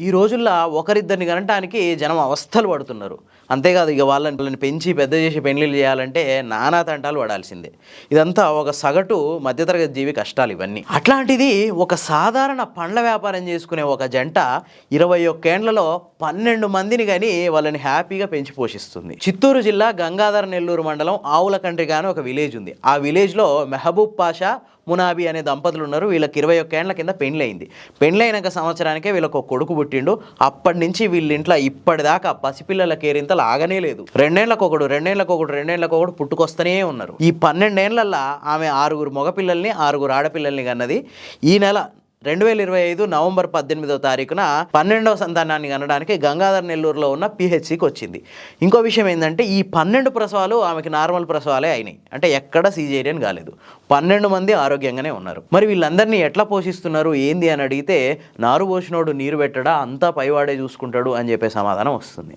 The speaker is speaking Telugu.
ఈ రోజుల్లో ఒకరిద్దరిని కనటానికి జనం అవస్థలు పడుతున్నారు. అంతేకాదు ఇక వాళ్ళని పెంచి పెద్ద చేసి పెళ్లిళ్ళు చేయాలంటే నానా తంటాలు పడాల్సిందే. ఇదంతా ఒక సగటు మధ్యతరగతి జీవి కష్టాలు ఇవన్నీ. అట్లాంటిది ఒక సాధారణ పండ్ల వ్యాపారం చేసుకునే ఒక జంట 21 ఏండ్లలో 12 మందిని కానీ వాళ్ళని హ్యాపీగా పెంచి పోషిస్తుంది. చిత్తూరు జిల్లా గంగాధర నెల్లూరు మండలం ఆవులకండ్రిగా అని ఒక విలేజ్ ఉంది. ఆ విలేజ్లో మెహబూబ్ పాషా, మునాబి అనే దంపతులు ఉన్నారు. వీళ్ళకి 21 ఏండ్ల కింద పెళ్ళయింది. పెళ్ళైనాక సంవత్సరానికే వీళ్ళకు ఒక కొడుకు పుట్టిండు. అప్పటి నుంచి వీళ్ళ ఇంట్లో ఇప్పటిదాకా పసిపిల్లల కేరింతలు ఆగనే లేదు. రెండేళ్లకొకడు పుట్టుకొస్తూనే ఉన్నారు. ఈ 12 ఏండ్లల్లో ఆమె 6 మగపిల్లల్ని 6 ఆడపిల్లల్ని కన్నది. ఈ నెల 2025 నవంబర్ 18వ తారీఖున 12వ సంతానాన్ని కనడానికి గంగాధర నెల్లూరులో ఉన్న పిహెచ్సికి వచ్చింది. ఇంకో విషయం ఏంటంటే ఈ 12 ప్రసవాలు ఆమెకి నార్మల్ ప్రసవాలే అయినాయి. అంటే ఎక్కడ సీజేరియన్ కాలేదు. 12 మంది ఆరోగ్యంగానే ఉన్నారు. మరి వీళ్ళందరినీ ఎట్లా పోషిస్తున్నారు ఏంది అని అడిగితే నారు పోసినోడు నీరు పెట్టడా, అంతా పైవాడే చూసుకుంటాడు అని చెప్పే సమాధానం వస్తుంది.